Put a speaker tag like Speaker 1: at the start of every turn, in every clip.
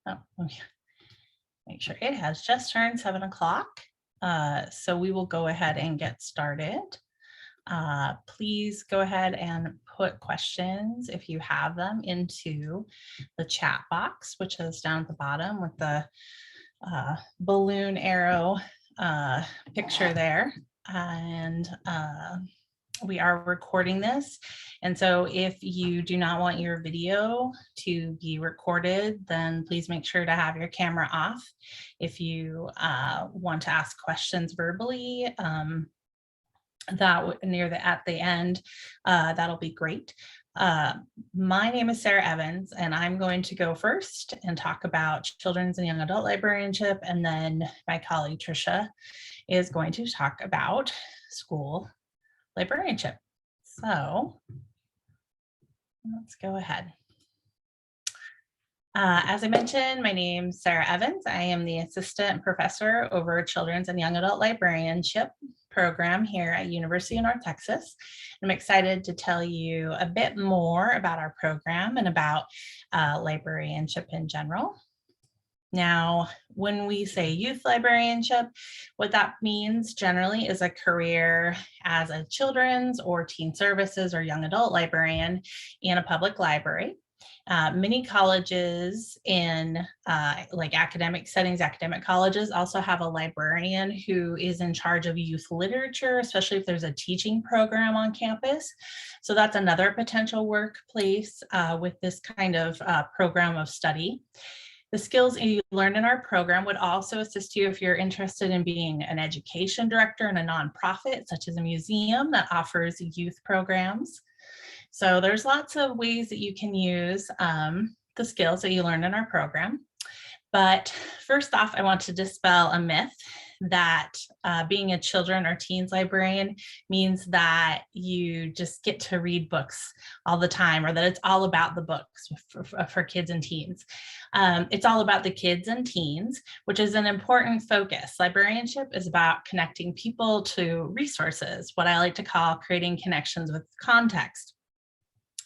Speaker 1: Oh, okay. Make sure it has just turned 7 o'clock. So we will go ahead and get started. Please go ahead and put questions if you have them into the chat box, which is down at the bottom with the balloon arrow picture there. And we are recording this. And so if you do not want your video to be recorded, then please make sure to have your camera off. If you want to ask questions verbally, at the end, that'll be great. My name is Sarah Evans, and I'm going to go first and talk about children's and young adult librarianship, and then my colleague Tricia is going to talk about school librarianship. So let's go ahead. As I mentioned, my name's Sarah Evans. I am the assistant professor over children's and young adult librarianship program here at University of North Texas. I'm excited to tell you a bit more about our program and about librarianship in general. Now, when we say youth librarianship, what that means generally is a career as a children's or teen services or young adult librarian in a public library. Many colleges in like academic settings, academic colleges also have a librarian who is in charge of youth literature, especially if there's a teaching program on campus. So that's another potential workplace with this kind of program of study. The skills you learn in our program would also assist you if you're interested in being an education director in a nonprofit, such as a museum that offers youth programs. So there's lots of ways that you can use the skills that you learn in our program. But first off, I want to dispel a myth that being a children or teens librarian means that you just get to read books all the time, or that it's all about the books for kids and teens. It's all about the kids and teens, which is an important focus. Librarianship is about connecting people to resources, what I like to call creating connections with context.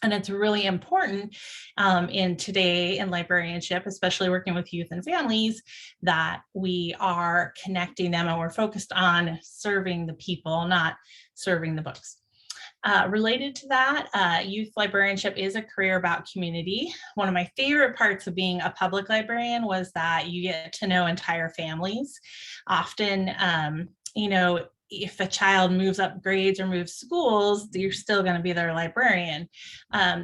Speaker 1: And it's really important today in librarianship, especially working with youth and families, that we are connecting them and we're focused on serving the people, not serving the books. Related to that, youth librarianship is a career about community. One of my favorite parts of being a public librarian was that you get to know entire families. Often, if a child moves up grades or moves schools, you're still going to be their librarian.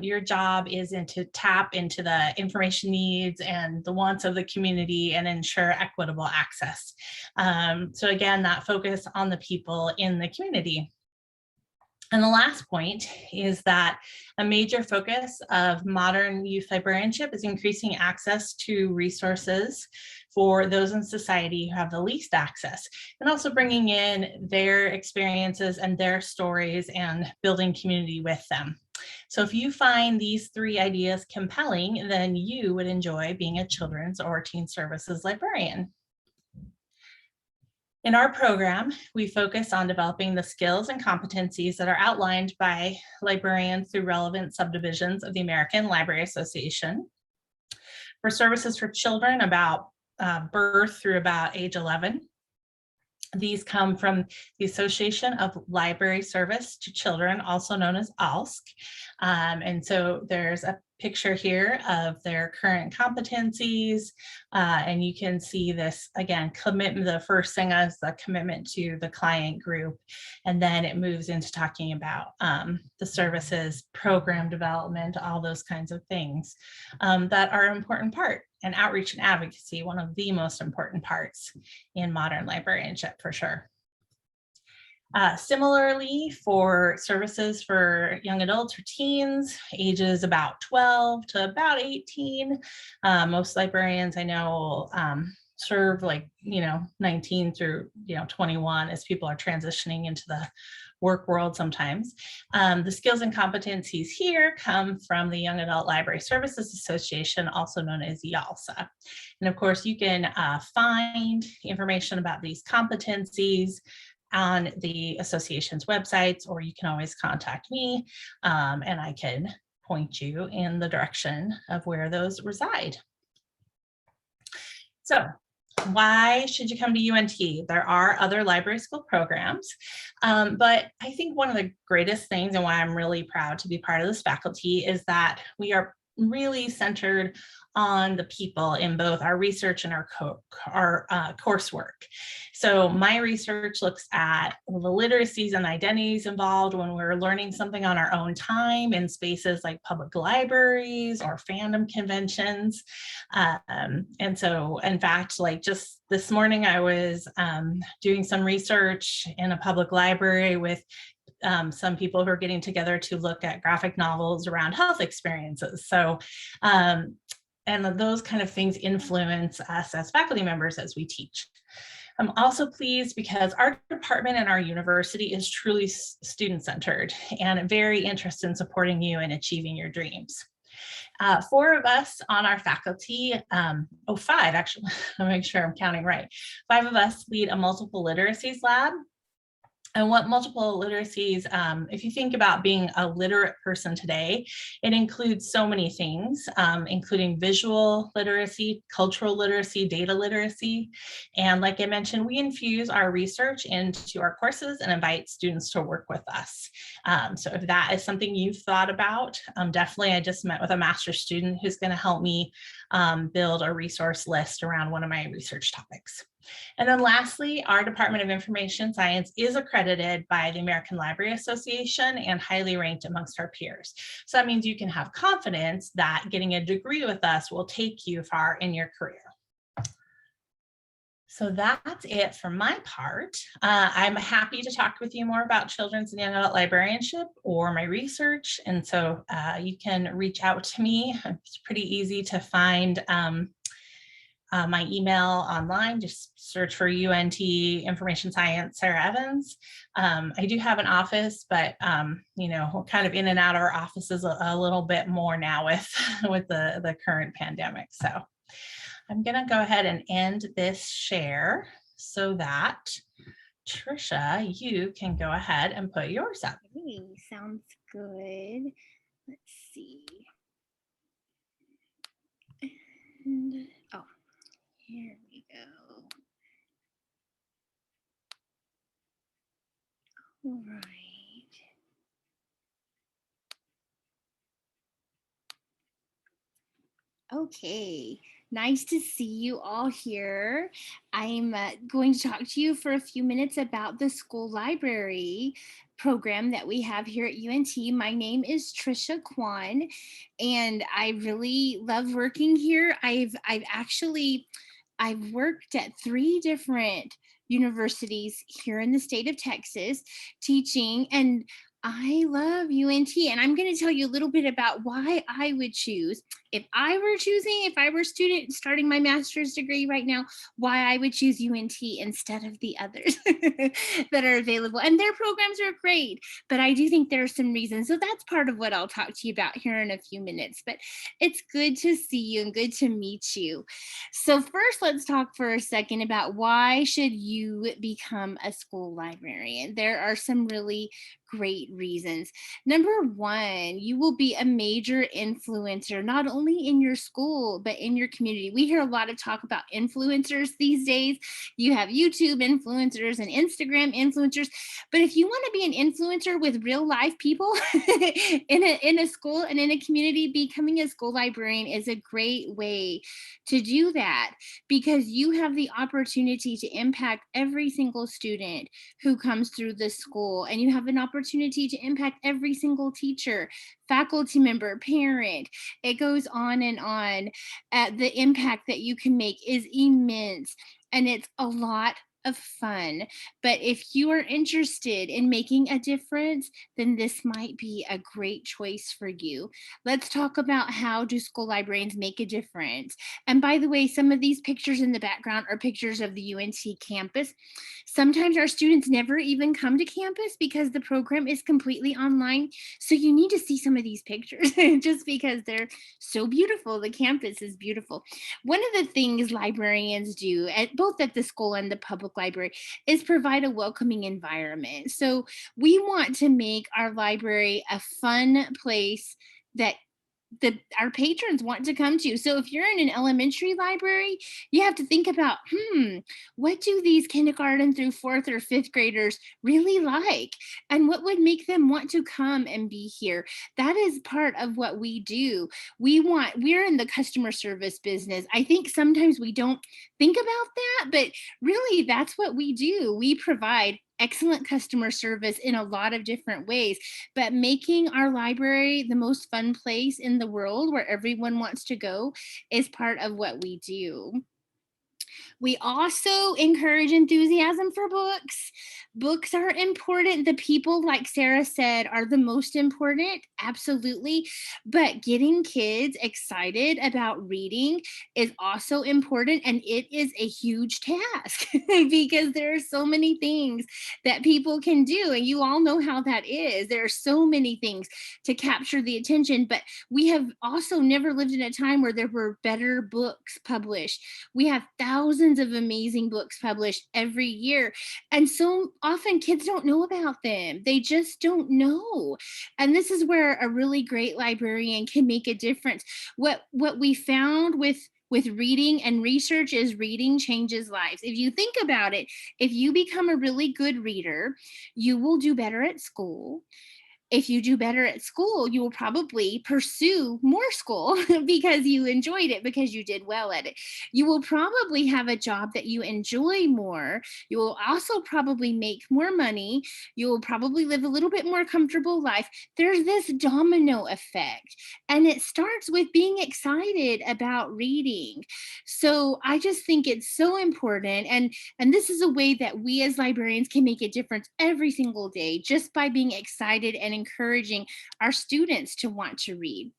Speaker 1: Your job is to tap into the information needs and the wants of the community and ensure equitable access. So again, that focus on the people in the community. And the last point is that a major focus of modern youth librarianship is increasing access to resources for those in society who have the least access, and also bringing in their experiences and their stories and building community with them. So if you find these three ideas compelling, then you would enjoy being a children's or teen services librarian. In our program, we focus on developing the skills and competencies that are outlined by librarians through relevant subdivisions of the American Library Association. For services for children about birth through about age 11, these come from the Association of Library Service to Children, also known as ALSC. And so there's a picture here of their current competencies, and you can see this again, commitment. The first thing is the commitment to the client group, and then it moves into talking about the services, program development, all those kinds of things that are an important part. And outreach and advocacy, one of the most important parts in modern librarianship for sure. Similarly, for services for young adults or teens, ages about 12 to about 18, most librarians I know serve 19 through 21 as people are transitioning into the work world sometimes. The skills and competencies here come from the Young Adult Library Services Association, also known as YALSA. And of course, you can find information about these competencies on the association's websites, or you can always contact me and I can point you in the direction of where those reside. So why should you come to UNT? There are other library school programs, but I think one of the greatest things and why I'm really proud to be part of this faculty is that we are really centered on the people in both our research and our coursework. So my research looks at the literacies and identities involved when we're learning something on our own time in spaces like public libraries or fandom conventions. And so, in fact, like just this morning, I was doing some research in a public library with some people who are getting together to look at graphic novels around health experiences. So, and those kind of things influence us as faculty members as we teach. I'm also pleased because our department and our university is truly student-centered and very interested in supporting you in achieving your dreams. 4 of us on our faculty, 5 actually, I'll make sure I'm counting right. 5 of us lead a multiple literacies lab. And what multiple literacies, if you think about being a literate person today, it includes so many things, including visual literacy, cultural literacy, data literacy. And like I mentioned, we infuse our research into our courses and invite students to work with us. So if that is something you've thought about, definitely I just met with a master's student who's going to help me build a resource list around one of my research topics. And then lastly, our Department of Information Science is accredited by the American Library Association and highly ranked amongst our peers. So that means you can have confidence that getting a degree with us will take you far in your career. So that's it for my part. I'm happy to talk with you more about children's and young adult librarianship or my research. And so you can reach out to me. It's pretty easy to find my email online. Just search for UNT Information Science, Sarah Evans. I do have an office, but you know, we're kind of in and out of our offices a little bit more now with the current pandemic. So I'm gonna go ahead and end this share so that Trisha, you can go ahead and put yours up.
Speaker 2: Hey, sounds good. Let's see. And, oh, here we go. All right. Okay, nice to see you all here. I'm going to talk to you for a few minutes about the school library program that we have here at UNT. My name is Trisha Kwan, and I really love working here. I've worked at 3 different universities here in the state of Texas teaching, and I love UNT, and I'm going to tell you a little bit about why I would choose, if I were a student starting my master's degree right now, why I would choose UNT instead of the others that are available. And their programs are great, but I do think there are some reasons. So that's part of what I'll talk to you about here in a few minutes. But it's good to see you and good to meet you. So first, let's talk for a second about why should you become a school librarian. There are some really great reasons. Number 1, you will be a major influencer, not only in your school, but in your community. We hear a lot of talk about influencers these days. You have YouTube influencers and Instagram influencers, but if you want to be an influencer with real life people in a school and in a community, becoming a school librarian is a great way to do that, because you have the opportunity to impact every single student who comes through the school, and you have an opportunity to impact every single teacher, faculty member, parent. It goes on and on. The impact that you can make is immense, and it's a lot of fun. But if you are interested in making a difference, then this might be a great choice for you. Let's talk about how do school librarians make a difference. And by the way, some of these pictures in the background are pictures of the UNT campus. Sometimes our students never even come to campus because the program is completely online. So you need to see some of these pictures just because they're so beautiful. The campus is beautiful. One of the things librarians do both at the school and the public library is provide a welcoming environment. So we want to make our library a fun place that our patrons want to come to. So if you're in an elementary library, you have to think about, what do these kindergarten through fourth or fifth graders really like? And what would make them want to come and be here? That is part of what we do. We're in the customer service business. I think sometimes we don't think about that, but really that's what we do. We provide excellent customer service in a lot of different ways, but making our library the most fun place in the world where everyone wants to go is part of what we do. We also encourage enthusiasm for books. Books are important. The people, like Sarah said, are the most important, absolutely. But getting kids excited about reading is also important, and it is a huge task because there are so many things that people can do, and you all know how that is. There are so many things to capture the attention, but we have also never lived in a time where there were better books published. We have thousands of amazing books published every year. And so often kids don't know about them. They just don't know. And this is where a really great librarian can make a difference. What we found with reading and research is reading changes lives. If you think about it, if you become a really good reader, you will do better at school. If you do better at school, you will probably pursue more school because you enjoyed it, because you did well at it. You will probably have a job that you enjoy more. You will also probably make more money. You will probably live a little bit more comfortable life. There's this domino effect, and it starts with being excited about reading. So I just think it's so important, and this is a way that we as librarians can make a difference every single day just by being excited and encouraging our students to want to read.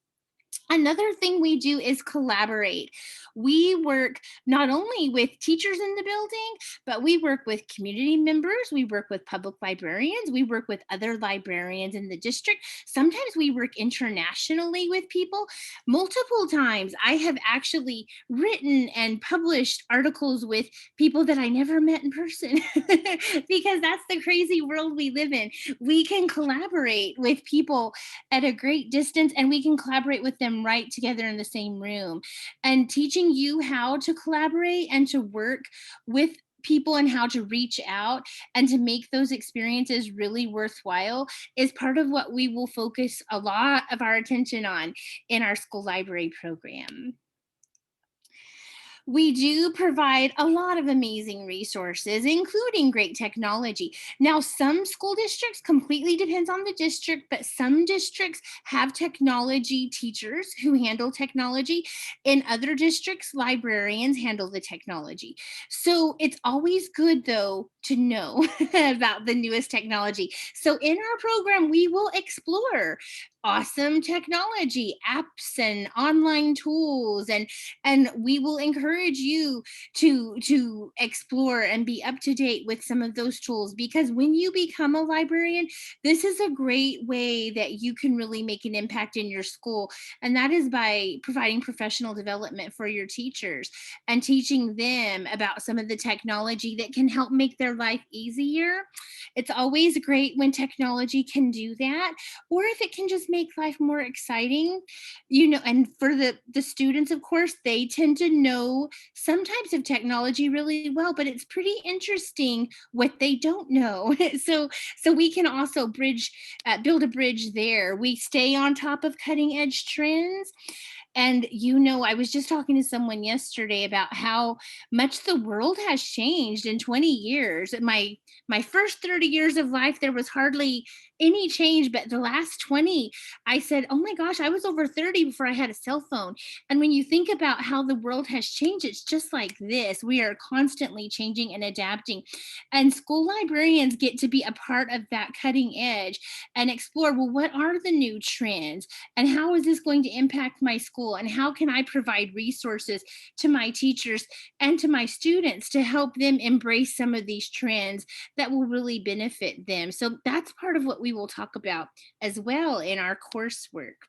Speaker 2: Another thing we do is collaborate. We work not only with teachers in the building, but we work with community members, we work with public librarians, we work with other librarians in the district. Sometimes we work internationally with people. Multiple times, I have actually written and published articles with people that I never met in person because that's the crazy world we live in. We can collaborate with people at a great distance, and we can collaborate with them right together in the same room. And teaching you how to collaborate and to work with people and how to reach out and to make those experiences really worthwhile is part of what we will focus a lot of our attention on in our school library program. We do provide a lot of amazing resources, including great technology. Now, some school districts, completely depends on the district, but some districts have technology teachers who handle technology. In other districts, librarians handle the technology. So it's always good, though, to know about the newest technology. So in our program, we will explore awesome technology, apps and online tools, and we will encourage you to explore and be up to date with some of those tools, because when you become a librarian, this is a great way that you can really make an impact in your school, and that is by providing professional development for your teachers and teaching them about some of the technology that can help make their life easier. It's always great when technology can do that, or if it can just make life more exciting. And for the students, of course, they tend to know some types of technology really well, but it's pretty interesting what they don't know. So we can also build a bridge there. We stay on top of cutting edge trends. And I was just talking to someone yesterday about how much the world has changed in 20 years. My first 30 years of life, there was hardly any change, but the last 20, I said, oh my gosh, I was over 30 before I had a cell phone. And when you think about how the world has changed, it's just like this. We are constantly changing and adapting. And school librarians get to be a part of that cutting edge and explore, well, what are the new trends? And how is this going to impact my school? And how can I provide resources to my teachers and to my students to help them embrace some of these trends that will really benefit them? So that's part of what we will talk about as well in our coursework.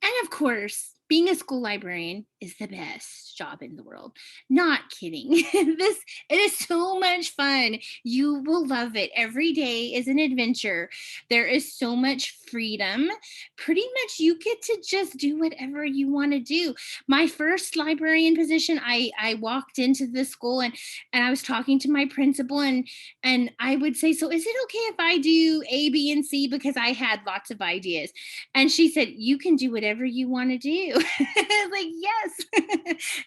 Speaker 2: And of course, being a school librarian is the best job in the world. Not kidding. It is so much fun. You will love it. Every day is an adventure. There is so much freedom. Pretty much you get to just do whatever you want to do. My first librarian position, I walked into the school and I was talking to my principal and I would say, so is it okay if I do A, B, and C? Because I had lots of ideas. And she said, you can do whatever you want to do. Like, yes,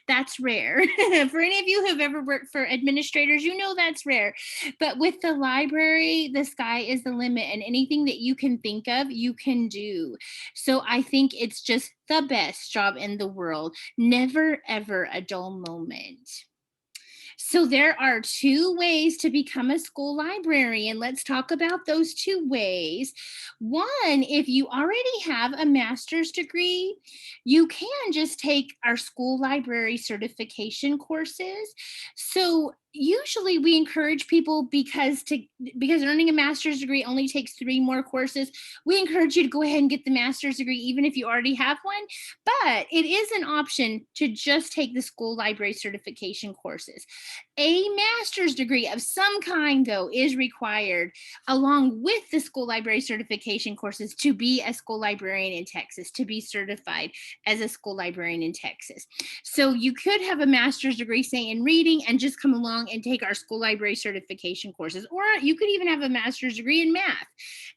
Speaker 2: that's rare. For any of you who have ever worked for administrators, you know that's rare. But with the library, the sky is the limit, and anything that you can think of, you can do. So I think it's just the best job in the world. Never, ever a dull moment. So there are two ways to become a school librarian. Let's talk about those two ways. One, if you already have a master's degree, you can just take our school library certification courses. So usually we encourage people because earning a master's degree only takes 3 more courses. We encourage you to go ahead and get the master's degree even if you already have one, but it is an option to just take the school library certification courses. A master's degree of some kind, though, is required along with the school library certification courses to be a school librarian in Texas, to be certified as a school librarian in Texas. So you could have a master's degree, say, in reading and just come along and take our school library certification courses. Or you could even have a master's degree in math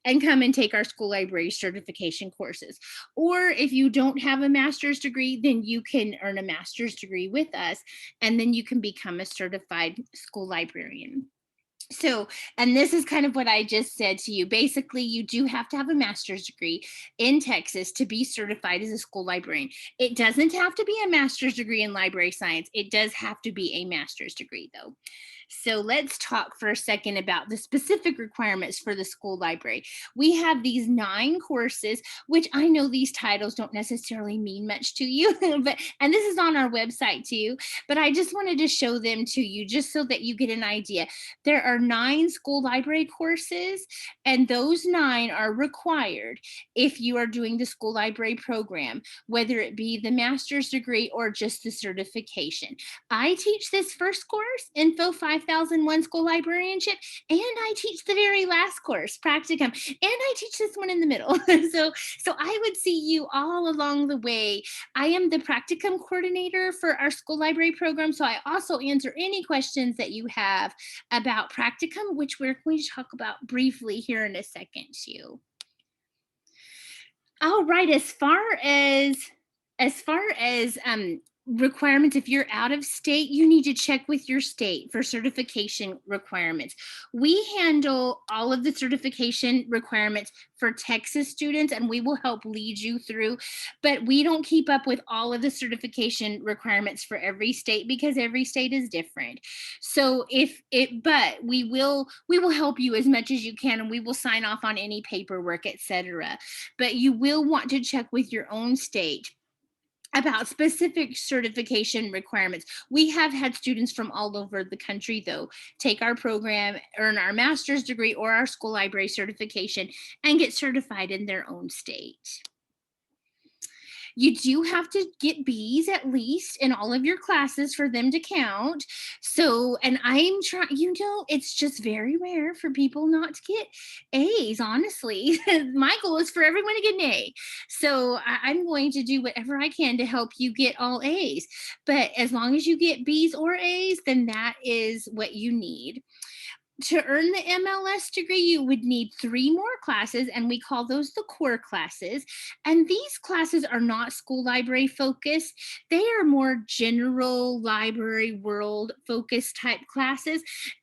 Speaker 2: and come and take our school library certification courses. Or if you don't have a master's degree, then you can earn a master's degree with us, and then you can become a certified school librarian. So, and this is kind of what I just said to you. Basically, you do have to have a master's degree in Texas to be certified as a school librarian. It doesn't have to be a master's degree in library science. It does have to be a master's degree, though. So let's talk for a second about the specific requirements for the school library. We have these 9 courses, which I know these titles don't necessarily mean much to you, and this is on our website too, but I just wanted to show them to you just so that you get an idea. There are 9 school library courses, and those 9 are required if you are doing the school library program, whether it be the master's degree or just the certification. I teach this first course, Info 5001 School Librarianship, and I teach the very last course, Practicum, and I teach this one in the middle. So I would see you all along the way. I am the Practicum coordinator for our school library program, so I also answer any questions that you have about Practicum, which we're going to talk about briefly here in a second too. All right, as far as requirements, if you're out of state, you need to check with your state for certification requirements. We handle all of the certification requirements for Texas students, and we will help lead you through, but we don't keep up with all of the certification requirements for every state because every state is different. So but we will help you as much as you can, and we will sign off on any paperwork, etc. But you will want to check with your own state about specific certification requirements. We have had students from all over the country, though, take our program, earn our master's degree or our school library certification, and get certified in their own state. You do have to get B's at least in all of your classes for them to count. So, and I'm trying, it's just very rare for people not to get A's, honestly. My goal is for everyone to get an A. So I'm going to do whatever I can to help you get all A's. But as long as you get B's or A's, then that is what you need. To earn the MLS degree, you would need 3 more classes, and we call those the core classes. And these classes are not school library focused. They are more general library world focused type classes.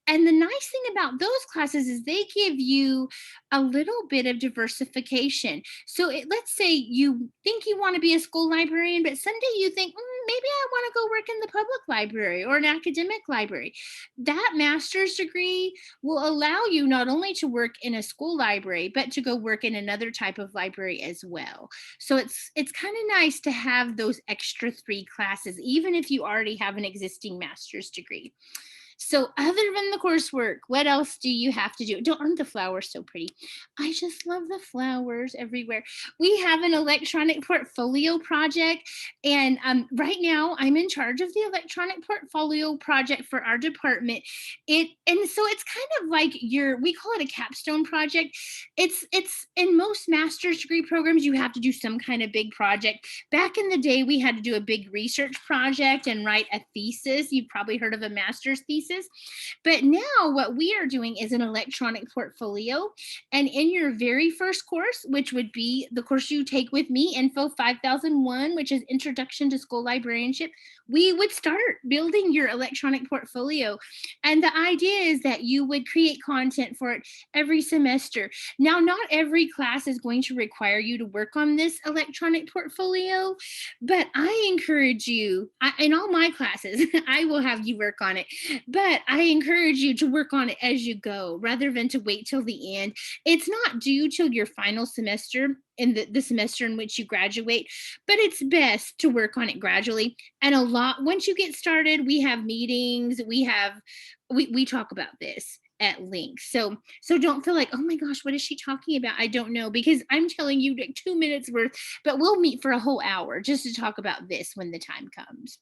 Speaker 2: And the nice thing about those classes is they give you a little bit of diversification. So let's say you think you want to be a school librarian, but someday you think, maybe I want to go work in the public library or an academic library. That master's degree will allow you not only to work in a school library, but to go work in another type of library as well. So it's kind of nice to have those extra 3 classes, even if you already have an existing master's degree. So other than the coursework, what else do you have to do? Aren't the flowers so pretty? I just love the flowers everywhere. We have an electronic portfolio project, and right now I'm in charge of the electronic portfolio project for our department. And so it's kind of like we call it a capstone project. It's in most master's degree programs you have to do some kind of big project. Back in the day, we had to do a big research project and write a thesis. You've probably heard of a master's thesis. But now what we are doing is an electronic portfolio. And in your very first course, which would be the course you take with me, Info 5001, which is Introduction to School Librarianship, we would start building your electronic portfolio. And the idea is that you would create content for it every semester. Now, not every class is going to require you to work on this electronic portfolio, but I encourage you, in all my classes, I will have you work on it, but I encourage you to work on it as you go rather than to wait till the end. It's not due till your final semester in the semester in which you graduate, but it's best to work on it gradually. And once you get started, we have meetings, we talk about this at length. So don't feel like, oh my gosh, what is she talking about? I don't know, because I'm telling you like 2 minutes worth, but we'll meet for a whole hour just to talk about this when the time comes.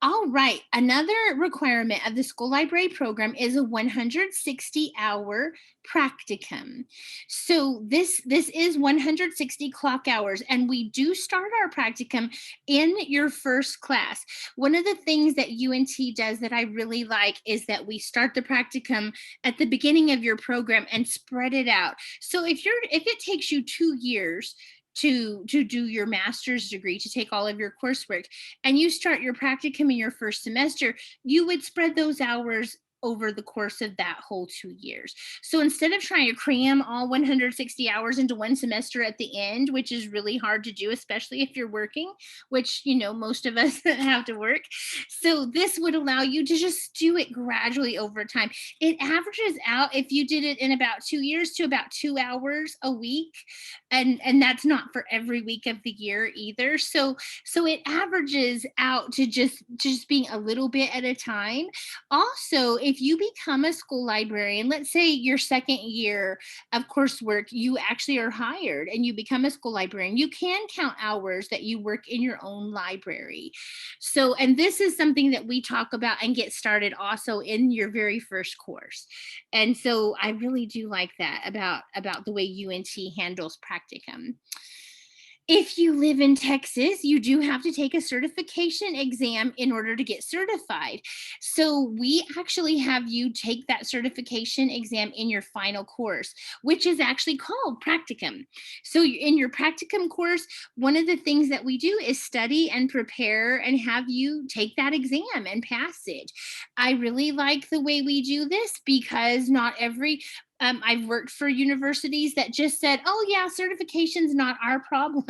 Speaker 2: All right, another requirement of the school library program is a 160-hour practicum. So this is 160 clock hours, and we do start our practicum in your first class. One of the things that UNT does that I really like is that we start the practicum at the beginning of your program and spread it out. So if it takes you 2 years to do your master's degree, to take all of your coursework, and you start your practicum in your first semester, you would spread those hours over the course of that whole 2 years. So instead of trying to cram all 160 hours into one semester at the end, which is really hard to do, especially if you're working, which, most of us have to work. So this would allow you to just do it gradually over time. It averages out, if you did it in about 2 years, to about 2 hours a week. And that's not for every week of the year either. So it averages out to just being a little bit at a time. Also, if you become a school librarian, let's say your second year of coursework, you actually are hired and you become a school librarian, you can count hours that you work in your own library. So, and this is something that we talk about and get started also in your very first course. And so I really do like that about the way UNT handles practicum. If you live in Texas, you do have to take a certification exam in order to get certified. So we actually have you take that certification exam in your final course, which is actually called practicum. So in your practicum course, one of the things that we do is study and prepare and have you take that exam and pass it. I really like the way we do this because not every I've worked for universities that just said, oh yeah, certification's not our problem.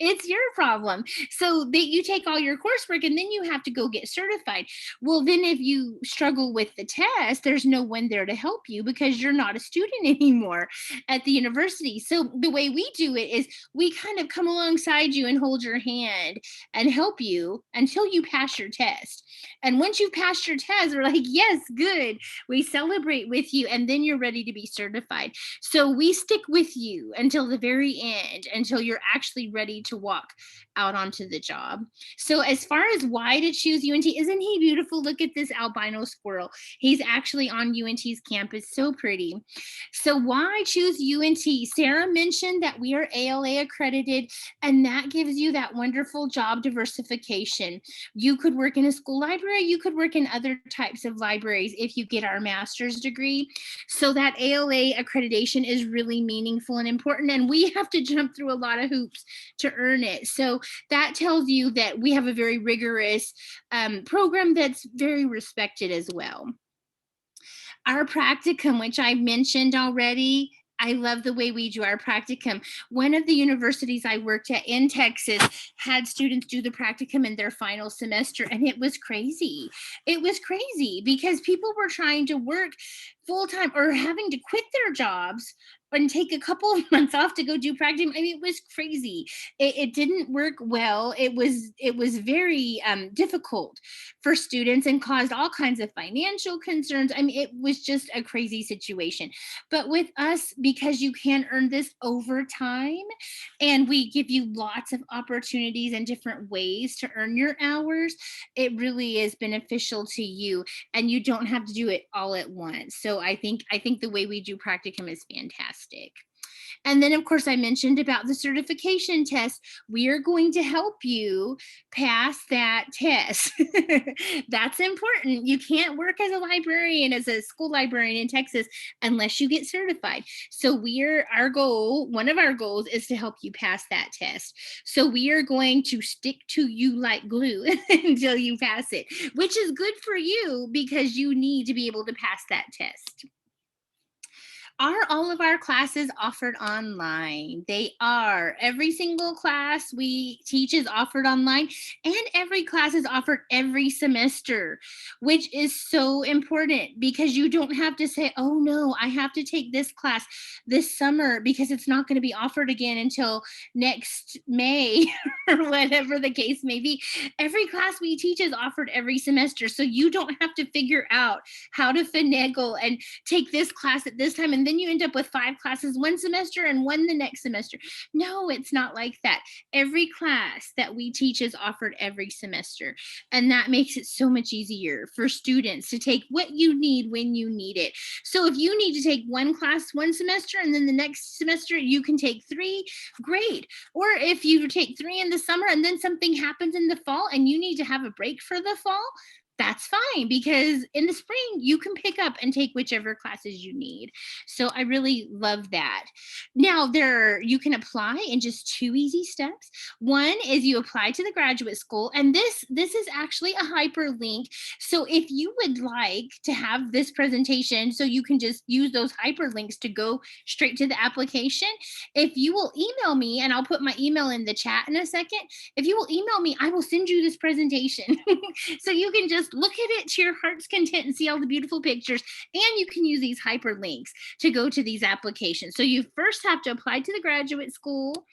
Speaker 2: It's your problem. So that you take all your coursework and then you have to go get certified. Well, then if you struggle with the test, there's no one there to help you because you're not a student anymore at the university. So the way we do it is we kind of come alongside you and hold your hand and help you until you pass your test. And once you've passed your test, we're like, yes, good. We celebrate with you, and then you're ready to be certified. So we stick with you until the very end, until you're actually ready to walk out onto the job. So as far as why to choose UNT, isn't he beautiful? Look at this albino squirrel. He's actually on UNT's campus. So pretty. So why choose UNT? Sarah mentioned that we are ALA accredited, and that gives you that wonderful job diversification. You could work in a school library. You could work in other types of libraries if you get our master's degree. So that ALA accreditation is really meaningful and important, and we have to jump through a lot of hoops to earn it. So that tells you that we have a very rigorous program that's very respected as well. Our practicum, which I mentioned already, I love the way we do our practicum. One of the universities I worked at in Texas had students do the practicum in their final semester, and it was crazy. It was crazy because people were trying to work full time or having to quit their jobs and take a couple of months off to go do practicum. I mean, it was crazy. It didn't work well. It was very difficult for students and caused all kinds of financial concerns. I mean, it was just a crazy situation. But with us, because you can earn this over time, and we give you lots of opportunities and different ways to earn your hours, it really is beneficial to you, and you don't have to do it all at once. So I think the way we do practicum is fantastic. And then, of course, I mentioned about the certification test. We are going to help you pass that test. That's important. You can't work as a librarian, as a school librarian in Texas, unless you get certified. So one of our goals is to help you pass that test. So we are going to stick to you like glue until you pass it, which is good for you because you need to be able to pass that test. Are all of our classes offered online? They are. Every single class we teach is offered online, and every class is offered every semester, which is so important because you don't have to say, oh no, I have to take this class this summer because it's not going to be offered again until next May or whatever the case may be. Every class we teach is offered every semester, so you don't have to figure out how to finagle and take this class at this time, and then you end up with 5 classes one semester and one the next semester. No, it's not like that. Every class that we teach is offered every semester, and that makes it so much easier for students to take what you need when you need it. So if you need to take one class one semester and then the next semester you can take 3, great. Or if you take 3 in the summer and then something happens in the fall and you need to have a break for the fall, that's fine, because in the spring you can pick up and take whichever classes you need. So I really love that. Now you can apply in just 2 easy steps. One is you apply to the graduate school, and this is actually a hyperlink. So if you would like to have this presentation, so you can just use those hyperlinks to go straight to the application, if you will email me, and I'll put my email in the chat in a second, if you will email me, I will send you this presentation. So you can just look at it to your heart's content and see all the beautiful pictures, and you can use these hyperlinks to go to these applications. So you first have to apply to the graduate school,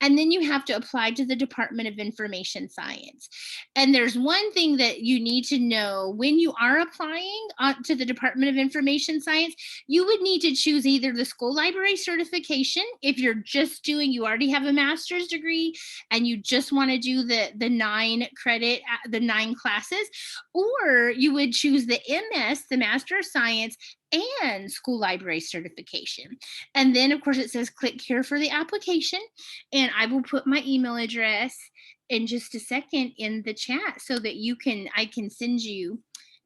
Speaker 2: and then you have to apply to the Department of Information Science. And there's one thing that you need to know when you are applying to the Department of Information Science. You would need to choose either the school library certification, if you already have a master's degree and you just want to do the 9 credit, the 9 classes, or you would choose the MS, the Master of Science, and school library certification. And then, of course, it says click here for the application, and I will put my email address in just a second in the chat so that I can send you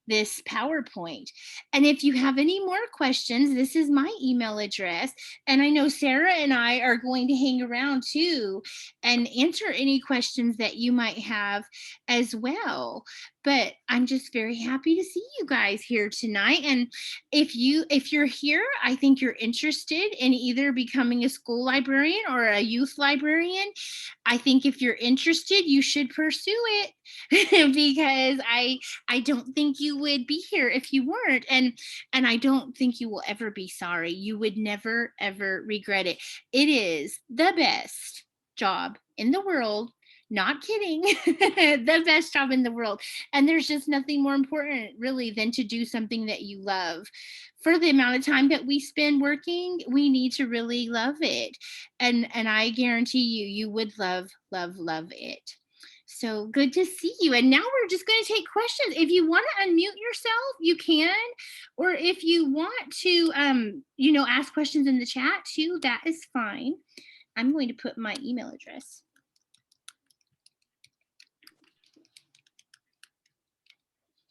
Speaker 2: this PowerPoint. And if you have any more questions, this is my email address. And I know Sarah and I are going to hang around too and answer any questions that you might have as well. But I'm just very happy to see you guys here tonight. And if you're here, I think you're interested in either becoming a school librarian or a youth librarian. I think if you're interested, you should pursue it because I don't think you would be here if you weren't. And I don't think you will ever be sorry. You would never, ever regret it. It is the best job in the world. Not kidding. The best job in the world. And there's just nothing more important really than to do something that you love. For the amount of time that we spend working, we need to really love it. And I guarantee you would love, love, love it. So good to see you. And now we're just going to take questions. If you want to unmute yourself, you can. Or if you want to, ask questions in the chat too, that is fine. I'm going to put my email address.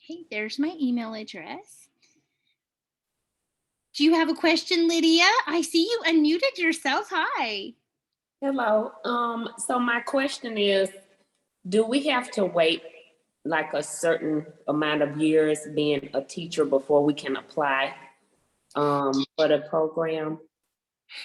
Speaker 2: Okay, there's my email address. Do you have a question, Lydia? I see you unmuted yourself. Hi.
Speaker 3: Hello. So my question is, do we have to wait like a certain amount of years being a teacher before we can apply for the program?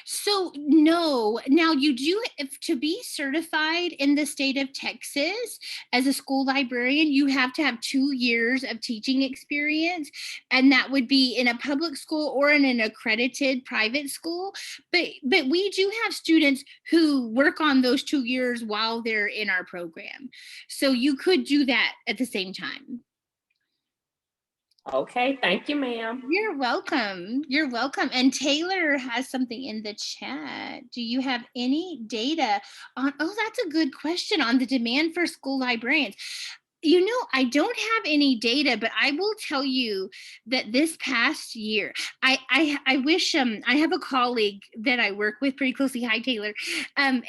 Speaker 2: So no, now you do, if to be certified in the state of Texas as a school librarian, you have to have 2 years of teaching experience, and that would be in a public school or in an accredited private school. But we do have students who work on those 2 years while they're in our program. So you could do that at the same time.
Speaker 3: Okay, thank you, ma'am.
Speaker 2: You're welcome. You're welcome. And Taylor has something in the chat. Do you have any data on, oh, that's a good question, on the demand for school librarians? You know, I don't have any data, but I will tell you that this past year, I wish I have a colleague that I work with pretty closely. Hi, Taylor. And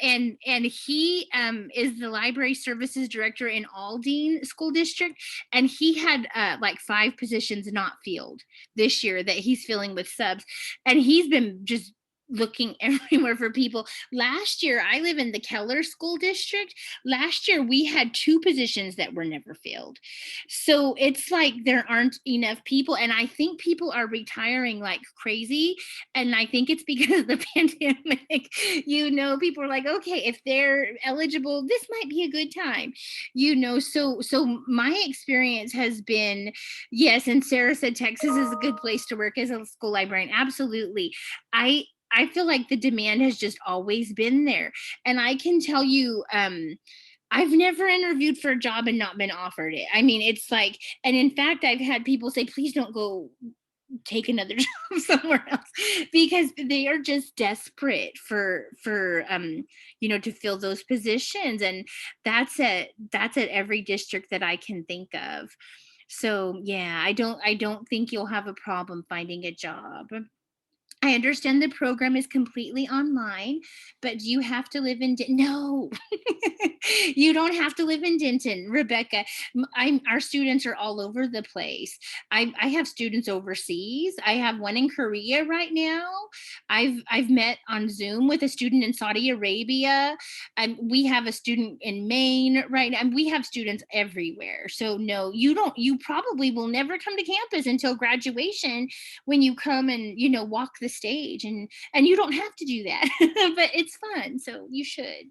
Speaker 2: he is the library services director in Aldine School District, and he had like 5 positions not filled this year that he's filling with subs, and he's been just looking everywhere for people. Last year, I live in the Keller School District. Last year, we had 2 positions that were never filled. So it's like there aren't enough people. And I think people are retiring like crazy. And I think it's because of the pandemic. You know, people are like, okay, if they're eligible, this might be a good time. You know, so my experience has been, yes, and Sarah said Texas is a good place to work as a school librarian. Absolutely. I feel like the demand has just always been there. And I can tell you, I've never interviewed for a job and not been offered it. I mean, it's like, and in fact, I've had people say, please don't go take another job somewhere else, because they are just desperate for you know, to fill those positions. And that's at every district that I can think of. So yeah, I don't think you'll have a problem finding a job. I understand the program is completely online, but do you have to live in No, you don't have to live in Denton, Rebecca. Our students are all over the place. I have students overseas. I have one in Korea right now. I've met on Zoom with a student in Saudi Arabia, and we have a student in Maine right now, and we have students everywhere. So no, you probably will never come to campus until graduation, when you come and, you know, walk the stage, and you don't have to do that. But it's fun, so you should.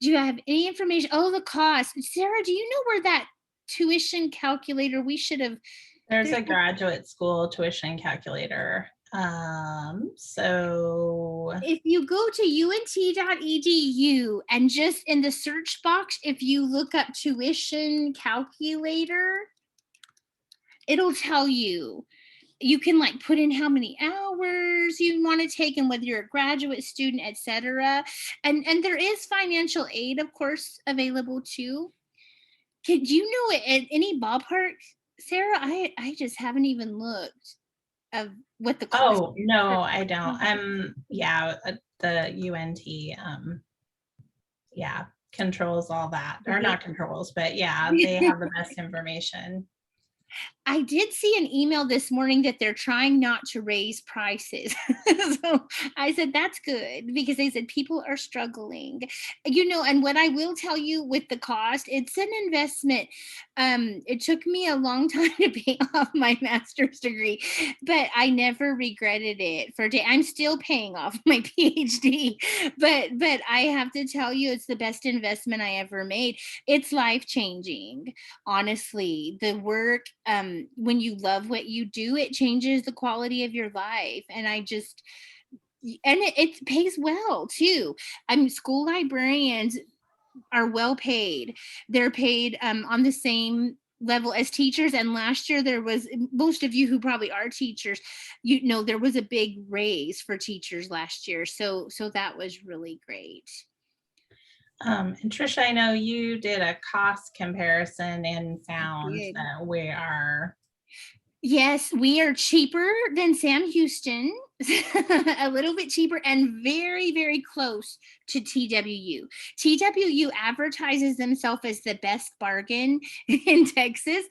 Speaker 2: Do you have any information? Oh, the cost. Sarah, do you know where that tuition calculator, we should have?
Speaker 1: There's a graduate school tuition calculator. So
Speaker 2: If you go to unt.edu and just in the search box, if you look up tuition calculator, it'll tell you. You can like put in how many hours you want to take and whether you're a graduate student, etc. And there is financial aid, of course, available too. Do you know at any ballpark, Sarah? I just haven't even looked of what the cost.
Speaker 1: oh no, I don't. Yeah, the UNT yeah, controls all that. Or not controls, but yeah, they have the best information.
Speaker 2: I did see an email this morning that they're trying not to raise prices. So I said, that's good, because they said people are struggling. You know, and what I will tell you with the cost, it's an investment. It took me a long time to pay off my master's degree, but I never regretted it for day. I'm still paying off my PhD, but I have to tell you, it's the best investment I ever made. It's life-changing, honestly. The work, when you love what you do, it changes the quality of your life. And it pays well too. I mean, school librarians are well paid. They're paid on the same level as teachers. And last year there was, most of you who probably are teachers, you know, there was a big raise for teachers last year. So that was really great.
Speaker 1: And Trisha, I know you did a cost comparison and found that we are.
Speaker 2: Yes, we are cheaper than Sam Houston, a little bit cheaper, and very, very close to TWU. TWU advertises themselves as the best bargain in Texas,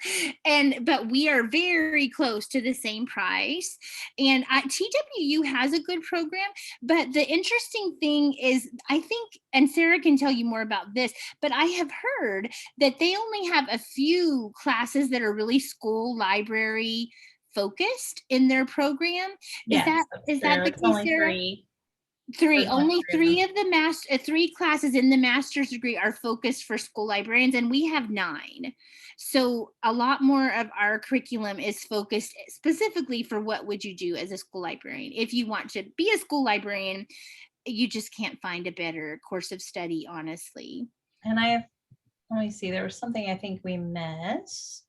Speaker 2: but we are very close to the same price. And TWU has a good program, but the interesting thing is, I think, and Sarah can tell you more about this, but I have heard that they only have a few classes that are really school library focused in their program.
Speaker 1: Yes,
Speaker 2: Is that the case, Sarah?
Speaker 1: 3.
Speaker 2: Three,
Speaker 1: Or is that
Speaker 2: only
Speaker 1: three of them?
Speaker 2: three of the three classes in the master's degree are focused for school librarians, and we have 9. So a lot more of our curriculum is focused specifically for what would you do as a school librarian. If you want to be a school librarian, you just can't find a better course of study, honestly.
Speaker 1: And let me see, there was something I think we missed.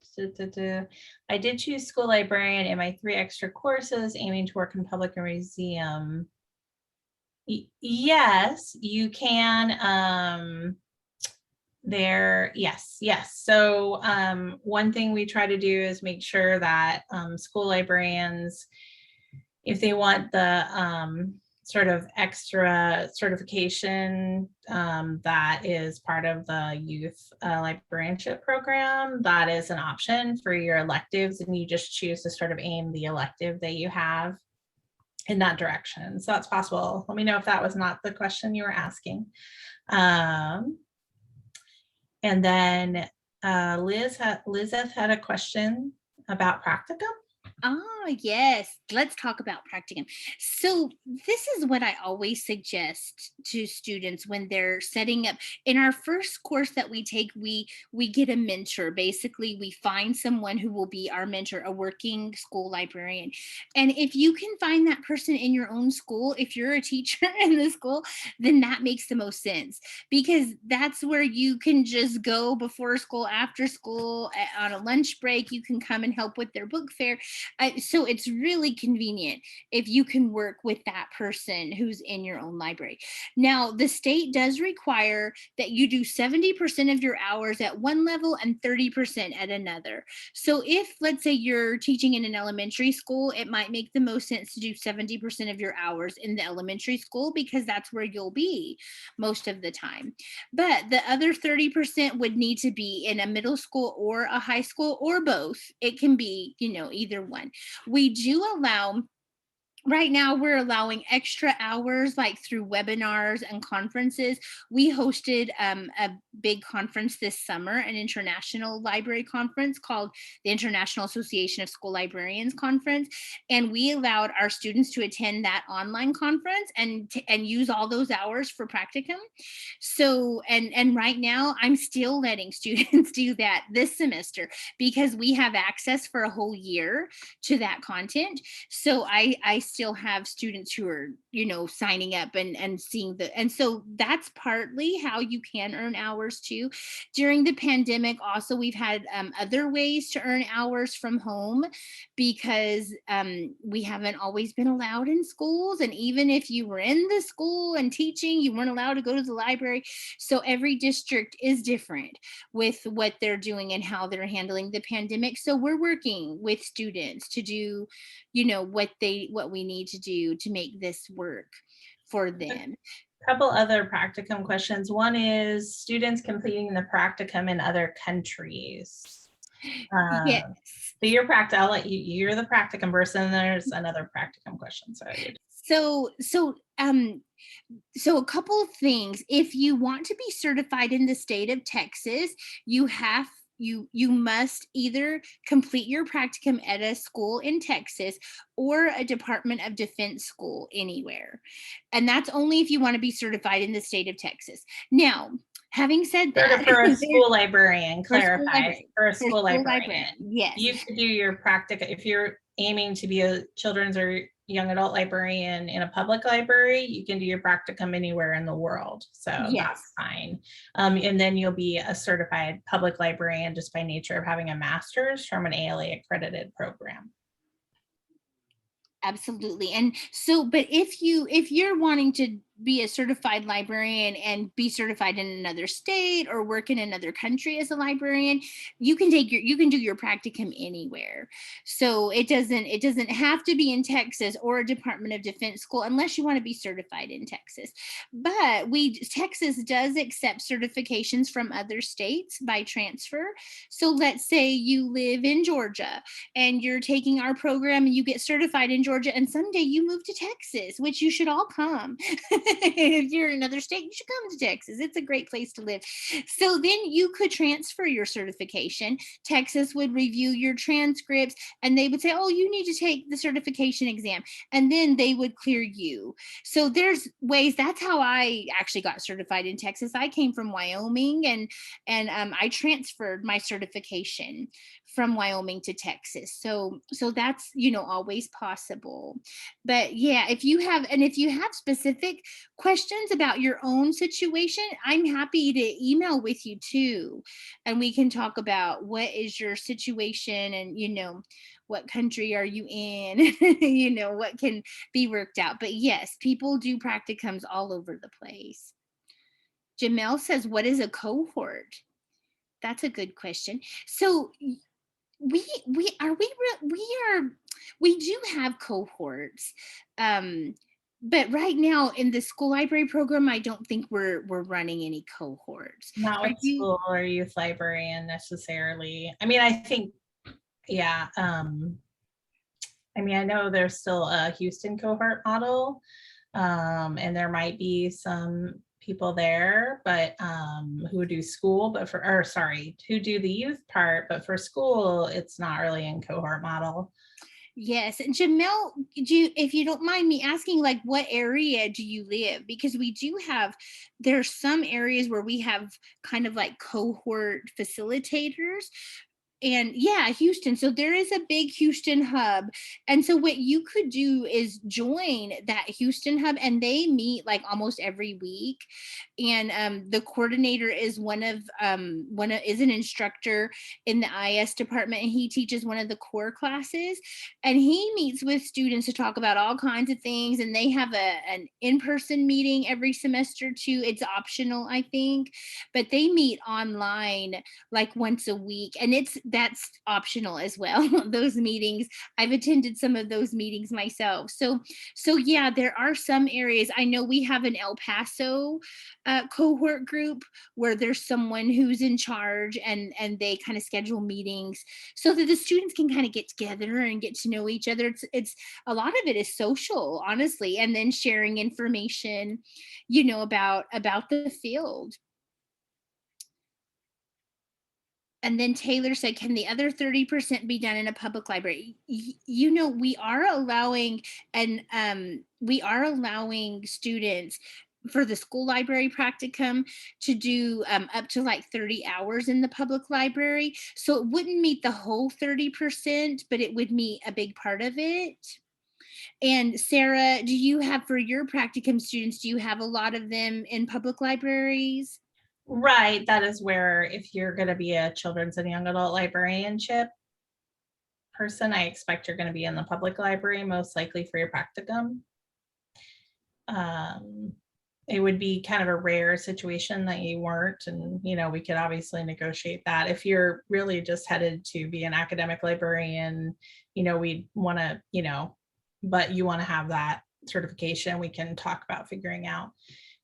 Speaker 1: I did choose school librarian in my 3 extra courses, aiming to work in public and museum. Yes, you can. Yes. So one thing we try to do is make sure that school librarians, if they want the sort of extra certification that is part of the youth librarianship program, that is an option for your electives, and you just choose to sort of aim the elective that you have in that direction. So that's possible. Let me know if that was not the question you were asking. And then Liz had a question about practicum.
Speaker 2: Oh, yes. Let's talk about practicum. So this is what I always suggest to students when they're setting up. In our first course that we take, we get a mentor. Basically, we find someone who will be our mentor, a working school librarian. And if you can find that person in your own school, if you're a teacher in the school, then that makes the most sense, because that's where you can just go before school, after school, on a lunch break. You can come and help with their book fair. So it's really convenient if you can work with that person who's in your own library. Now, the state does require that you do 70% of your hours at one level and 30% at another. So if, let's say, you're teaching in an elementary school, it might make the most sense to do 70% of your hours in the elementary school, because that's where you'll be most of the time. But the other 30% would need to be in a middle school or a high school, or both. It can be, either one. We do allow, right now we're allowing extra hours, like through webinars and conferences. We hosted a big conference this summer, an international library conference called the International Association of School Librarians Conference. And we allowed our students to attend that online conference and use all those hours for practicum. So, and right now I'm still letting students do that this semester, because we have access for a whole year to that content. So I still have students who are, signing up and seeing and so that's partly how you can earn hours too. During the pandemic, also, we've had other ways to earn hours from home, because we haven't always been allowed in schools. And even if you were in the school and teaching, you weren't allowed to go to the library. So every district is different with what they're doing and how they're handling the pandemic. So we're working with students to do, what we need to do to make this work for them.
Speaker 1: Couple other practicum questions. One is students completing the practicum in other countries.
Speaker 2: Yes.
Speaker 1: But you're you're the practicum person, and there's another practicum question.
Speaker 2: So a couple of things. If you want to be certified in the state of Texas, you must either complete your practicum at a school in Texas or a Department of Defense school anywhere. And that's only if you want to be certified in the state of Texas. Now, having said that,
Speaker 1: for a school librarian, clarify, for a school librarian,
Speaker 2: yes,
Speaker 1: you could do your practicum if you're aiming to be a children's or young adult librarian in a public library. You can do your practicum anywhere in the world, so
Speaker 2: yes,
Speaker 1: that's fine. And then you'll be a certified public librarian just by nature of having a master's from an ALA-accredited program.
Speaker 2: Absolutely. And so, but if you're wanting to be a certified librarian and be certified in another state or work in another country as a librarian, you can do your practicum anywhere. So it doesn't have to be in Texas or a Department of Defense school unless you want to be certified in Texas. But Texas does accept certifications from other states by transfer. So let's say you live in Georgia and you're taking our program and you get certified in Georgia, and someday you move to Texas, which you should all come. If you're in another state, you should come to Texas. It's a great place to live. So then you could transfer your certification. Texas would review your transcripts and they would say, oh, you need to take the certification exam. And then they would clear you. So there's ways. That's how I actually got certified in Texas. I came from Wyoming, and I transferred my certification from Wyoming to Texas. So that's, always possible. But yeah, if you have specific questions about your own situation, I'm happy to email with you too. And we can talk about what is your situation and, what country are you in, what can be worked out. But yes, people do practicums all over the place. Jamel says, what is a cohort? That's a good question. So we do have cohorts, but right now in the school library program, I don't think we're running any cohorts.
Speaker 1: Not with school or youth librarian necessarily. I mean, I think, yeah. I mean, I know there's still a Houston cohort model, and there might be some people there, but who do school, but who do the youth part, but for school, it's not really in cohort model.
Speaker 2: Yes. And Jamel, if you don't mind me asking, like, what area do you live? Because there's some areas where we have kind of like cohort facilitators. And yeah, Houston. So there is a big Houston hub. And so what you could do is join that Houston hub, and they meet like almost every week. And the coordinator is is an instructor in the IS department, and he teaches one of the core classes. And he meets with students to talk about all kinds of things. And they have an in-person meeting every semester too. It's optional, I think, but they meet online like once a week, and that's optional as well. Those meetings, I've attended some of those meetings myself. So yeah, there are some areas. I know we have an El Paso cohort group where there's someone who's in charge, and they kind of schedule meetings so that the students can kind of get together and get to know each other. It's a lot of it is social, honestly, and then sharing information, about the field. And then Taylor said, can the other 30% be done in a public library? We are allowing, students for the school library practicum to do up to like 30 hours in the public library. So it wouldn't meet the whole 30%, but it would meet a big part of it. And Sarah, do you have, for your practicum students, do you have a lot of them in public libraries?
Speaker 1: Right. That is where, if you're going to be a children's and young adult librarianship person, I expect you're going to be in the public library, most likely for your practicum. It would be kind of a rare situation that you weren't, and we could obviously negotiate that. If you're really just headed to be an academic librarian, we'd want to, but you want to have that certification, we can talk about figuring out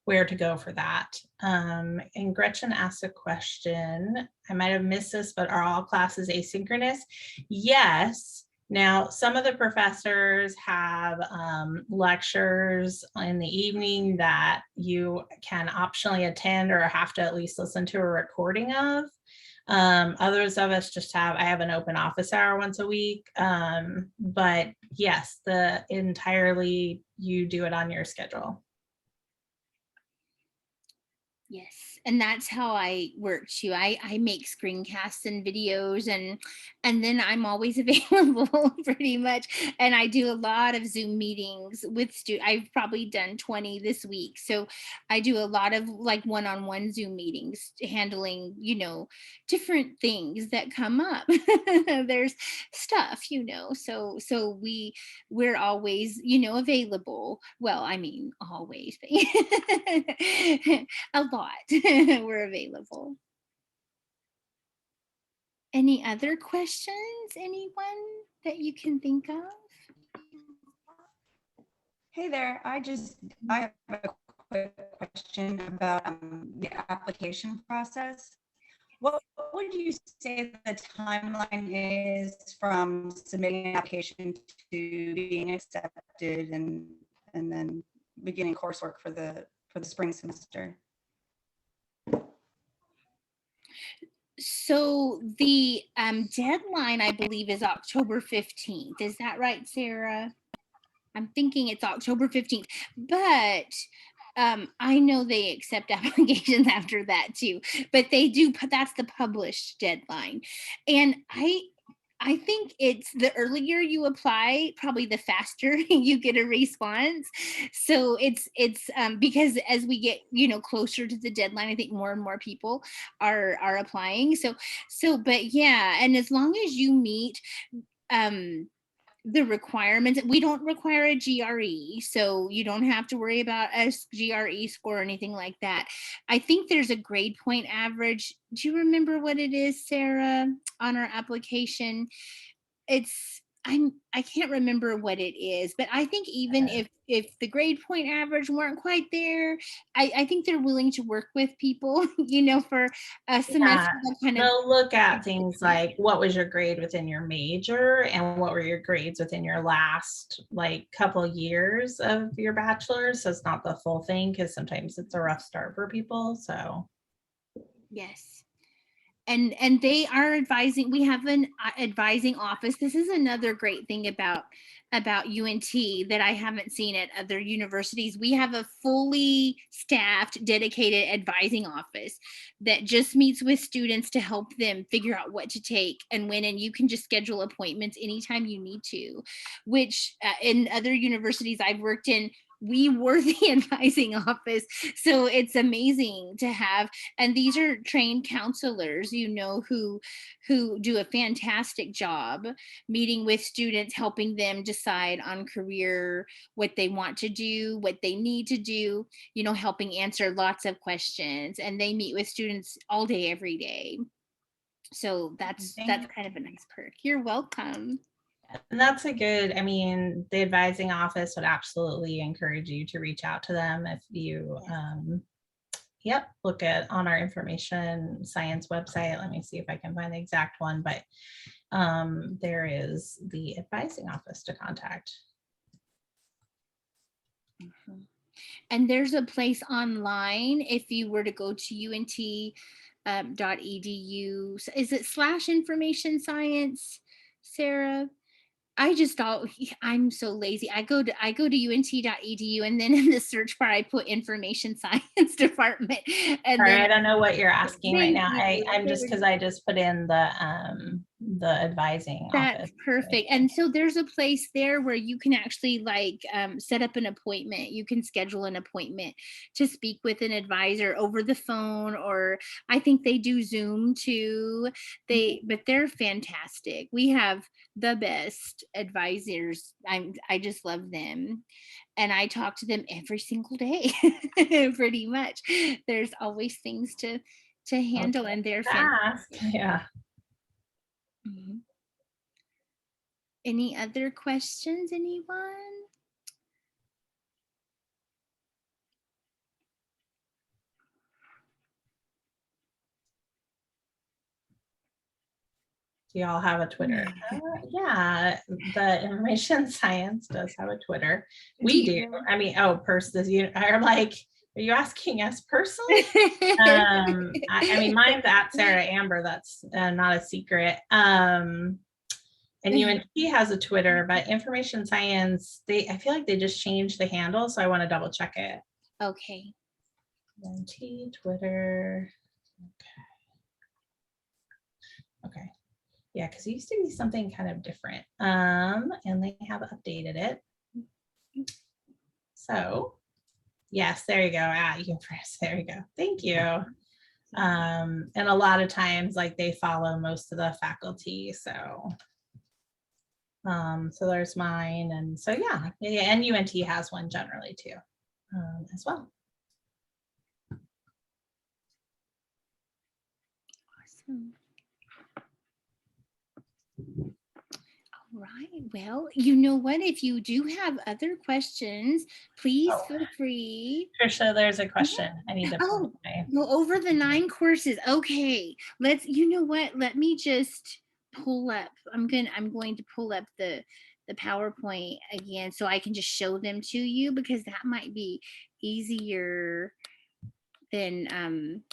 Speaker 1: where to go for that. And Gretchen asked a question. I might have missed this, but are all classes asynchronous? Yes. Now, some of the professors have lectures in the evening that you can optionally attend or have to at least listen to a recording of. Others of us I have an open office hour once a week. But yes, you do it on your schedule.
Speaker 2: Yes, and that's how I work too. I make screencasts and videos, and then I'm always available pretty much. And I do a lot of Zoom meetings with students. I've probably done 20 this week. So I do a lot of like one-on-one Zoom meetings, handling, different things that come up. There's stuff, so we're always, available. Well, I mean, always, a lot. We're available. Any other questions? Anyone that you can think of?
Speaker 4: Hey there, I have a quick question about the application process. What would you say the timeline is from submitting an application to being accepted and then beginning coursework for the spring semester?
Speaker 2: So the deadline, I believe, is October 15th. Is that right, Sarah? I'm thinking it's October 15th, but I know they accept applications after that too, but they do, that's the published deadline. And I think it's the earlier you apply, probably the faster you get a response. So it's because as we get, you know, closer to the deadline, I think more and more people are applying. So, but yeah, and as long as you meet the requirements, we don't require a GRE, so you don't have to worry about a GRE score or anything like that. I think there's a grade point average. Do you remember what it is, Sarah, on our application? It's I can't remember what it is, but I think even if the grade point average weren't quite there, I think they're willing to work with people, you know, for a semester.
Speaker 1: They'll look at things like what was your grade within your major and what were your grades within your last like couple years of your bachelor's. So it's not the full thing, because sometimes it's a rough start for people. So
Speaker 2: yes. And they are advising. We have an advising office. This is another great thing about UNT that I haven't seen at other universities. We have a fully staffed, dedicated advising office that just meets with students to help them figure out what to take and when, and you can just schedule appointments anytime you need to, which in other universities I've worked in, we were the advising office. So it's amazing to have, and these are trained counselors, you know, who do a fantastic job meeting with students, helping them decide on career, what they want to do, what they need to do, you know, helping answer lots of questions. And they meet with students all day, every day. So that's kind of a nice perk. You're welcome.
Speaker 1: And that's a good, I mean, the advising office would absolutely encourage you to reach out to them if you, look at on our information science website. Let me see if I can find the exact one, but there is the advising office to contact.
Speaker 2: Mm-hmm. And there's a place online if you were to go to unt.edu. Is it /information science, Sarah? I'm so lazy. I go to unt.edu, and then in the search bar I put information science department. And
Speaker 1: Sorry,
Speaker 2: then
Speaker 1: I don't know what you're asking right now.
Speaker 2: Thank you.
Speaker 1: I'm just, because I just put in the advising
Speaker 2: That's
Speaker 1: office.
Speaker 2: perfect. And so there's a place there where you can actually like set up an appointment. You can schedule an appointment to speak with an advisor over the phone, or I think they do Zoom too. But they're fantastic. We have the best advisors. I just love them. And I talk to them every single day, pretty much. There's always things to handle, and they're fantastic.
Speaker 1: Yeah.
Speaker 2: Mm-hmm. Any other questions, anyone?
Speaker 1: Do y'all have a Twitter? Yeah, the information science does have a Twitter. We do. I mean, you are like, are you asking us personally? I mean, mine's at Sarah Amber. That's not a secret. And UNT has a Twitter, but information science, I feel like they just changed the handle, so I want to double check it.
Speaker 2: Okay.
Speaker 1: UNT Twitter. Okay. Yeah, because it used to be something kind of different. And they have updated it. So yes, there you go. There you go. Thank you. And a lot of times, like, they follow most of the faculty. So so there's mine. And so yeah, and UNT has one generally too, as well.
Speaker 2: Awesome. All right. Well, you know what? If you do have other questions, please feel free.
Speaker 1: Trisha, there's a question. I need to
Speaker 2: go over the 9 courses. Okay. You know what? Let me just pull up. I'm going to pull up the PowerPoint again so I can just show them to you, because that might be easier than,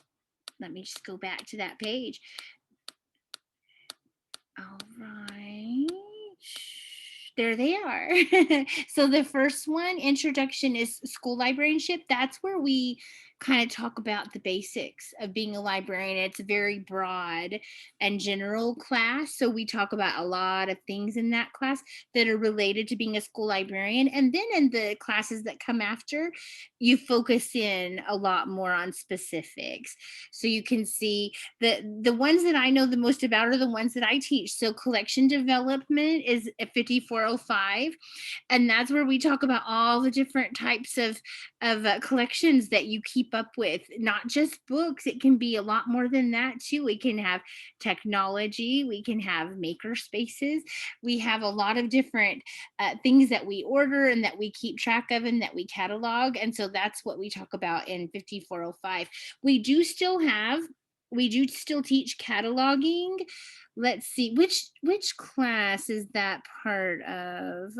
Speaker 2: let me just go back to that page. All right. There they are. So the first one, introduction, is school librarianship. That's where we kind of talk about the basics of being a librarian. It's a very broad and general class. So we talk about a lot of things in that class that are related to being a school librarian. And then in the classes that come after, you focus in a lot more on specifics. So you can see the ones that I know the most about are the ones that I teach. So collection development is at 5405, and that's where we talk about all the different types of collections that you keep up with, not just books. It can be a lot more than that too. We can have technology, we can have maker spaces, we have a lot of different things that we order and that we keep track of and that we catalog. And so that's what we talk about in 5405. We do still teach cataloging. Let's see, which class is that part of?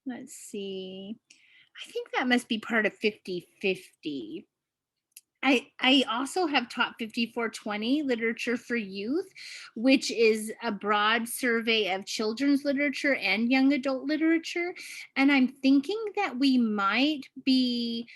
Speaker 2: Let's see. I think that must be part of 5050. I also have taught 5420, literature for youth, which is a broad survey of children's literature and young adult literature. And I'm thinking that we might be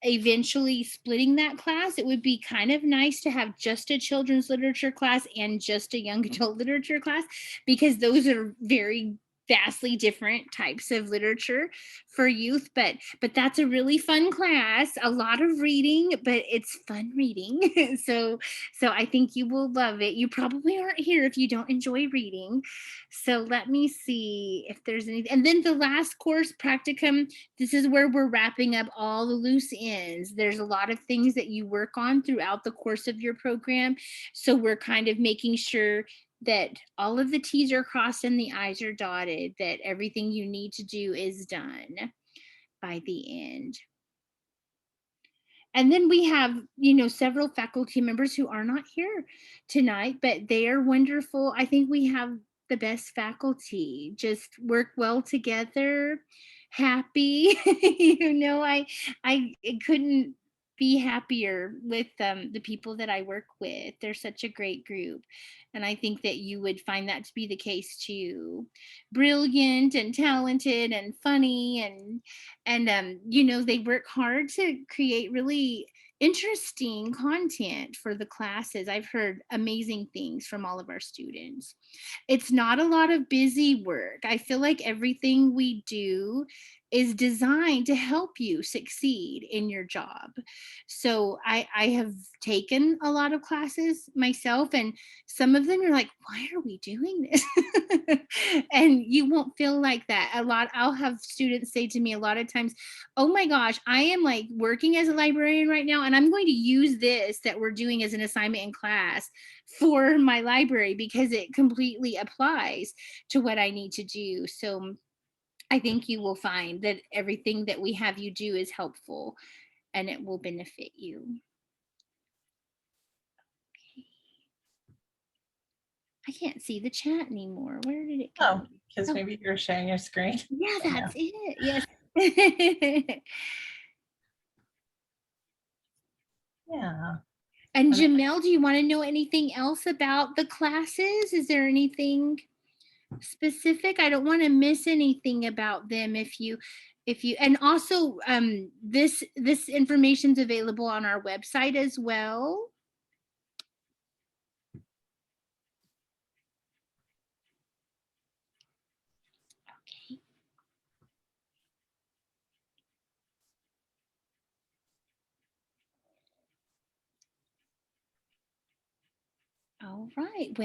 Speaker 2: eventually splitting that class. It would be kind of nice to have just a children's literature class and just a young adult literature class, because those are very vastly different types of literature for youth. But that's a really fun class, a lot of reading, but it's fun reading. so I think you will love it. You probably aren't here if you don't enjoy reading. So let me see if there's anything. And then the last course, practicum, this is where we're wrapping up all the loose ends. There's a lot of things that you work on throughout the course of your program. So we're kind of making sure that all of the T's are crossed and the I's are dotted, that everything you need to do is done by the end. And then we have, several faculty members who are not here tonight, but they are wonderful. I think we have the best faculty, just work well together, happy. I couldn't be happier with the people that I work with. They're such a great group. And I think that you would find that to be the case too. Brilliant and talented and funny, and they work hard to create really interesting content for the classes. I've heard amazing things from all of our students. It's not a lot of busy work. I feel like everything we do is designed to help you succeed in your job. So I have taken a lot of classes myself, and some of them you're like, why are we doing this? And you won't feel like that. I'll have students say to me a lot of times, oh my gosh, I am like working as a librarian right now, and I'm going to use this that we're doing as an assignment in class for my library because it completely applies to what I need to do. So I think you will find that everything that we have you do is helpful and it will benefit you. Okay. I can't see the chat anymore. Where did it go?
Speaker 1: Oh, because maybe you're sharing your screen.
Speaker 2: Yeah, that's it. Yes.
Speaker 1: Yeah.
Speaker 2: And Jamel, do you want to know anything else about the classes? Is there anything specific? I don't want to miss anything about them if you, and also this information's available on our website as well. Okay. All right. Well,